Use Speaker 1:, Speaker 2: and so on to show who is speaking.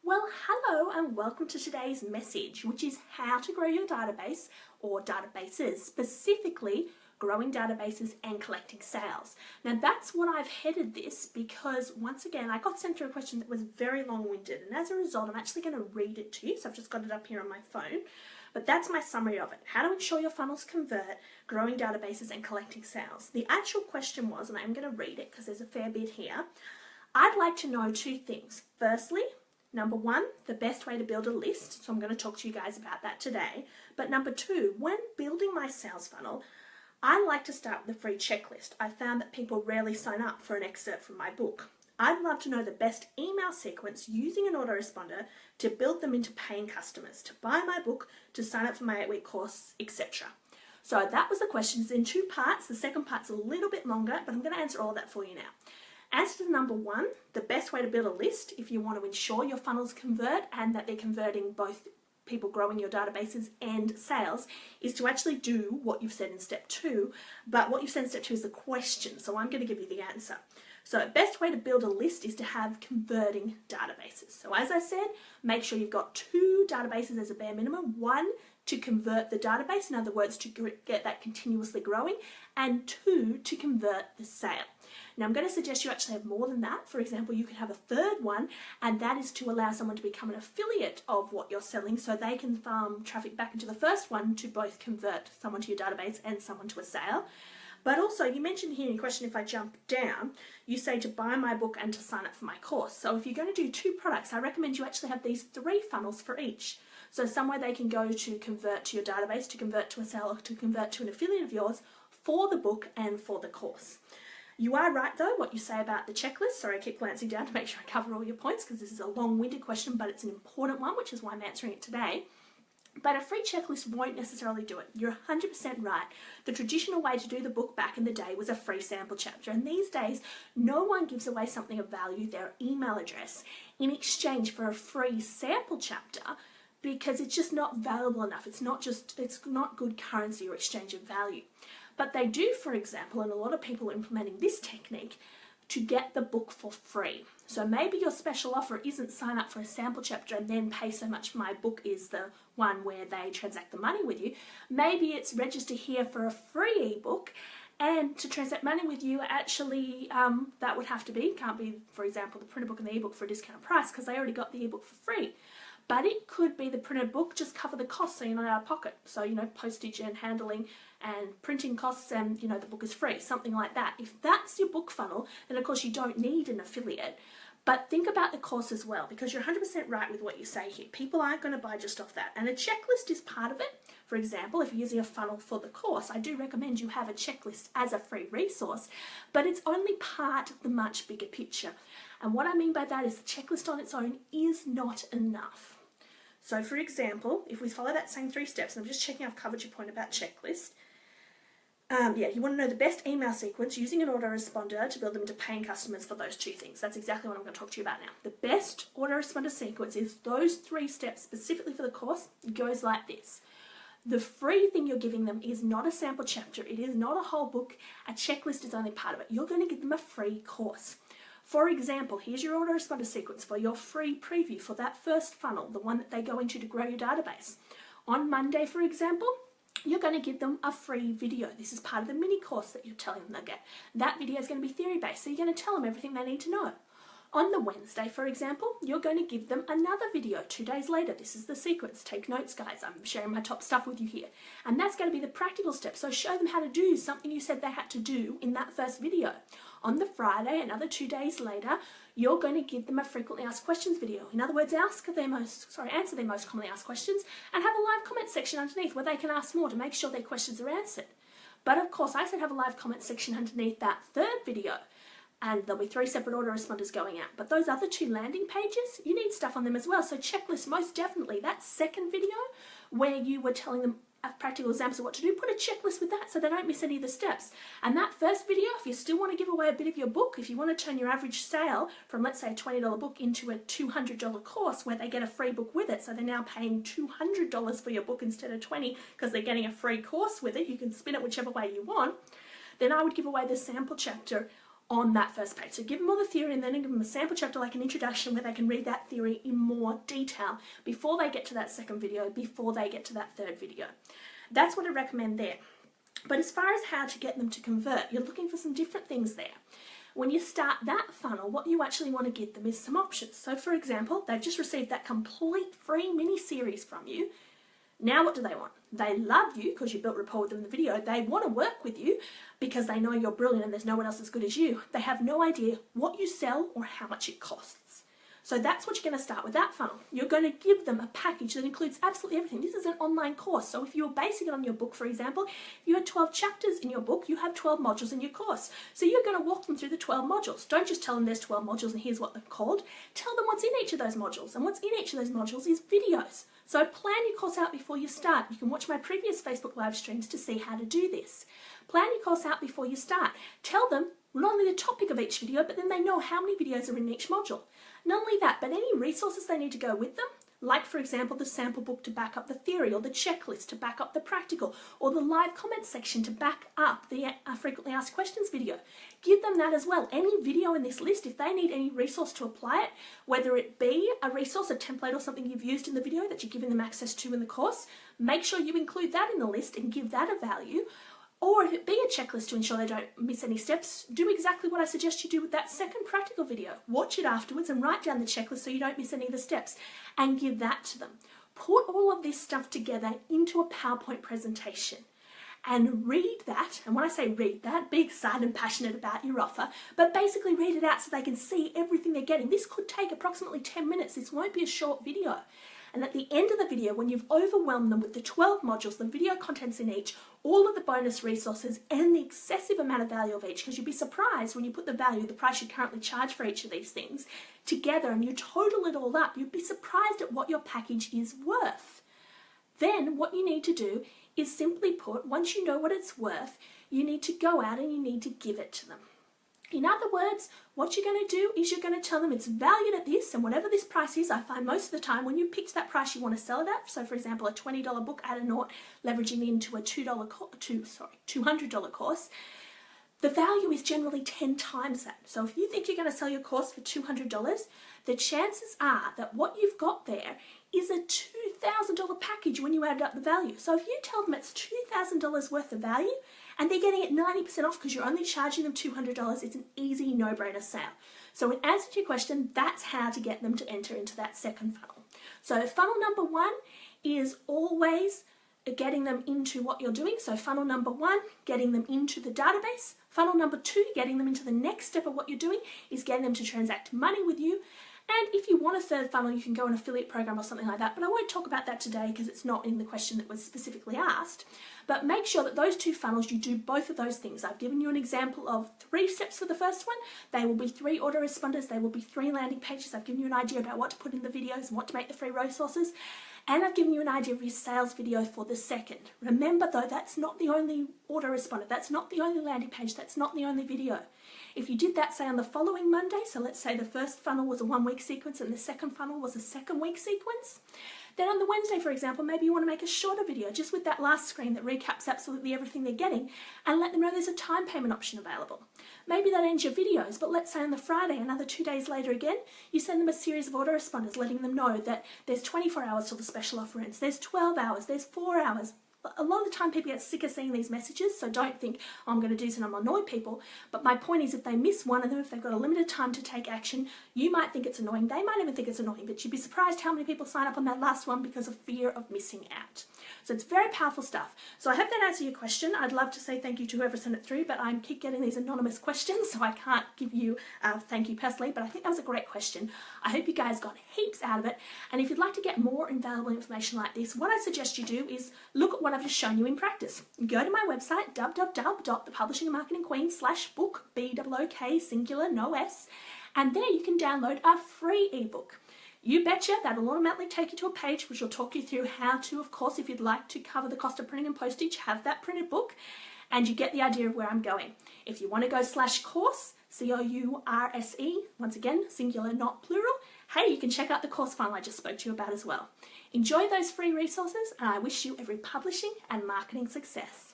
Speaker 1: Well, hello and welcome to today's message, which is how to grow your database or databases, specifically growing databases and collecting sales. Now that's what I've headed this because once again, I got sent through a question that was very long-winded, and as a result, I'm actually going to read it to you. So I've just got it up here on my phone, but that's my summary of it. How to ensure your funnels convert, growing databases and collecting sales. The actual question was, and I'm going to read it because there's a fair bit here. I'd like to know two things. Firstly, number one, the best way to build a list. So I'm going to talk to you guys about that today. But number two, when building my sales funnel, I like to start with a free checklist. I found that people rarely sign up for an excerpt from my book. I'd love to know the best email sequence using an autoresponder to build them into paying customers, to buy my book, to sign up for my 8-week course, etc. So that was the question. It's in two parts. The second part's a little bit longer, but I'm going to answer all of that for you now. As to number one, the best way to build a list if you want to ensure your funnels convert and that they're converting both people growing your databases and sales is to actually do what you've said in step two, but what you've said in step two is the question, so I'm going to give you the answer. So best way to build a list is to have converting databases. So as I said, make sure you've got two databases as a bare minimum. One, to convert the database, in other words, to get that continuously growing, and two, to convert the sale. Now I'm going to suggest you actually have more than that. For example, you could have a third one, and that is to allow someone to become an affiliate of what you're selling so they can farm traffic back into the first one to both convert someone to your database and someone to a sale. But also, you mentioned here in your question, if I jump down, you say to buy my book and to sign up for my course. So if you're going to do two products, I recommend you actually have these three funnels for each. So somewhere they can go to convert to your database, to convert to a sale, or to convert to an affiliate of yours for the book and for the course. You are right though, what you say about the checklist. Sorry, I keep glancing down to make sure I cover all your points because this is a long-winded question, but it's an important one, which is why I'm answering it today. But a free checklist won't necessarily do it. You're 100% right. The traditional way to do the book back in the day was a free sample chapter. And these days, no one gives away something of value, their email address, in exchange for a free sample chapter because it's just not valuable enough. It's not good currency or exchange of value. But they do, for example, and a lot of people are implementing this technique, to get the book for free. So maybe your special offer isn't sign up for a sample chapter and then pay so much. My book is the one where they transact the money with you. Maybe it's register here for a free ebook, and to transact money with you, actually, that would have to be, can't be, for example, the printed book and the ebook for a discounted price because they already got the ebook for free. But it could be the printed book, just cover the costs so you're not out of pocket. So, postage and handling and printing costs and, the book is free, something like that. If that's your book funnel, then of course you don't need an affiliate. But think about the course as well, because you're 100% right with what you say here. People aren't going to buy just off that. And a checklist is part of it. For example, if you're using a funnel for the course, I do recommend you have a checklist as a free resource, but it's only part of the much bigger picture. And what I mean by that is the checklist on its own is not enough. So for example, if we follow that same 3 steps, and I'm just checking I've covered your point about checklist. You want to know the best email sequence using an autoresponder to build them into paying customers for those 2 things. That's exactly what I'm going to talk to you about now. The best autoresponder sequence is those 3 steps specifically for the course. It goes like this. The free thing you're giving them is not a sample chapter. It is not a whole book. A checklist is only part of it. You're going to give them a free course. For example, here's your autoresponder sequence for your free preview for that first funnel, the one that they go into to grow your database. On Monday, for example, you're going to give them a free video. This is part of the mini course that you're telling them they'll get. That video is going to be theory-based, so you're going to tell them everything they need to know. On the Wednesday, for example, you're going to give them another video 2 days later. This is the sequence. Take notes, guys. I'm sharing my top stuff with you here. And that's going to be the practical steps. So show them how to do something you said they had to do in that first video. On the Friday, another 2 days later, you're going to give them a frequently asked questions video. In other words, answer their most commonly asked questions and have a live comment section underneath where they can ask more to make sure their questions are answered. But of course, I said have a live comment section underneath that third video. And there'll be 3 separate autoresponders going out. But those other 2 landing pages, you need stuff on them as well. So checklist, most definitely. That second video where you were telling them practical examples of what to do, put a checklist with that so they don't miss any of the steps. And that first video, if you still want to give away a bit of your book, if you want to turn your average sale from, let's say, a $20 book into a $200 course where they get a free book with it, so they're now paying $200 for your book instead of $20 because they're getting a free course with it, you can spin it whichever way you want, then I would give away the sample chapter on that first page. So give them all the theory and then give them a sample chapter like an introduction where they can read that theory in more detail before they get to that second video, before they get to that third video. That's what I recommend there. But as far as how to get them to convert, you're looking for some different things there. When you start that funnel, what you actually want to give them is some options. So for example, they've just received that complete free mini series from you. Now what do they want? They love you because you built rapport with them in the video. They want to work with you because they know you're brilliant and there's no one else as good as you. They have no idea what you sell or how much it costs. So that's what you're going to start with that funnel. You're going to give them a package that includes absolutely everything. This is an online course. So if you're basing it on your book, for example, if you had 12 chapters in your book, you have 12 modules in your course. So you're going to walk them through the 12 modules. Don't just tell them there's 12 modules and here's what they're called. Tell them what's in each of those modules. And what's in each of those modules is videos. So plan your course out before you start. You can watch my previous Facebook live streams to see how to do this. Plan your course out before you start. Tell them not only the topic of each video, but then they know how many videos are in each module. Not only that, but any resources they need to go with them, like for example the sample book to back up the theory, or the checklist to back up the practical, or the live comment section to back up the frequently asked questions video. Give them that as well. Any video in this list, if they need any resource to apply it, whether it be a resource, a template, or something you've used in the video that you're giving them access to in the course, make sure you include that in the list and give that a value. Or if it be a checklist to ensure they don't miss any steps, do exactly what I suggest you do with that second practical video. Watch it afterwards and write down the checklist so you don't miss any of the steps and give that to them. Put all of this stuff together into a PowerPoint presentation and read that. And when I say read that, be excited and passionate about your offer, but basically read it out so they can see everything they're getting. This could take approximately 10 minutes. This won't be a short video. And at the end of the video, when you've overwhelmed them with the 12 modules, the video contents in each, all of the bonus resources, and the excessive amount of value of each, because you'd be surprised when you put the value, the price you currently charge for each of these things, together and you total it all up, you'd be surprised at what your package is worth. Then what you need to do is simply put, once you know what it's worth, you need to go out and you need to give it to them. In other words, what you're going to do is you're going to tell them it's valued at this, and whatever this price is, I find most of the time when you pick that price you want to sell it at, so for example a $20 book at a naught leveraging into a $200 course, the value is generally 10 times that. So if you think you're going to sell your course for $200, the chances are that what you've got there is a $2,000 package when you add up the value. So if you tell them it's $2,000 worth of value and they're getting it 90% off because you're only charging them $200, it's an easy no-brainer sale. So in answer to your question, that's how to get them to enter into that second funnel. So funnel number one is always getting them into what you're doing. So funnel number one, getting them into the database. Funnel number two, getting them into the next step of what you're doing is getting them to transact money with you. And if you want a third funnel, you can go an affiliate program or something like that, but I won't talk about that today because it's not in the question that was specifically asked. But make sure that those two funnels, you do both of those things. I've given you an example of 3 steps for the first one. They will be 3 autoresponders, they will be 3 landing pages. I've given you an idea about what to put in the videos and what to make the free resources. And I've given you an idea of your sales video for the second. Remember though, that's not the only autoresponder, that's not the only landing page, that's not the only video. If you did that, say on the following Monday, so let's say the first funnel was a 1-week sequence and the second funnel was a 2nd-week sequence, then on the Wednesday, for example, maybe you want to make a shorter video just with that last screen that recaps absolutely everything they're getting and let them know there's a time payment option available. Maybe that ends your videos, but let's say on the Friday, another 2 days later again, you send them a series of autoresponders letting them know that there's 24 hours till the special offer ends, there's 12 hours, there's 4 hours. A lot of the time people get sick of seeing these messages, so don't think, oh, I'm going to do this and I'm going to annoy people. But my point is, if they miss one of them, if they've got a limited time to take action, you might think it's annoying. They might even think it's annoying, but you'd be surprised how many people sign up on that last one because of fear of missing out. So it's very powerful stuff. So I hope that answered your question. I'd love to say thank you to whoever sent it through, but I keep getting these anonymous questions, so I can't give you a thank you personally, but I think that was a great question. I hope you guys got heaps out of it. And if you'd like to get more invaluable information like this, what I suggest you do is look at what I've just shown you in practice. Go to my website, www.thepublishingandmarketingqueen.com/book, BOOK, singular, no S, and there you can download a free ebook. You betcha that'll automatically take you to a page which will talk you through how to, of course, if you'd like to cover the cost of printing and postage, have that printed book, and you get the idea of where I'm going. If you want to go /course, COURSE, once again, singular, not plural, hey, you can check out the course funnel I just spoke to you about as well. Enjoy those free resources, and I wish you every publishing and marketing success.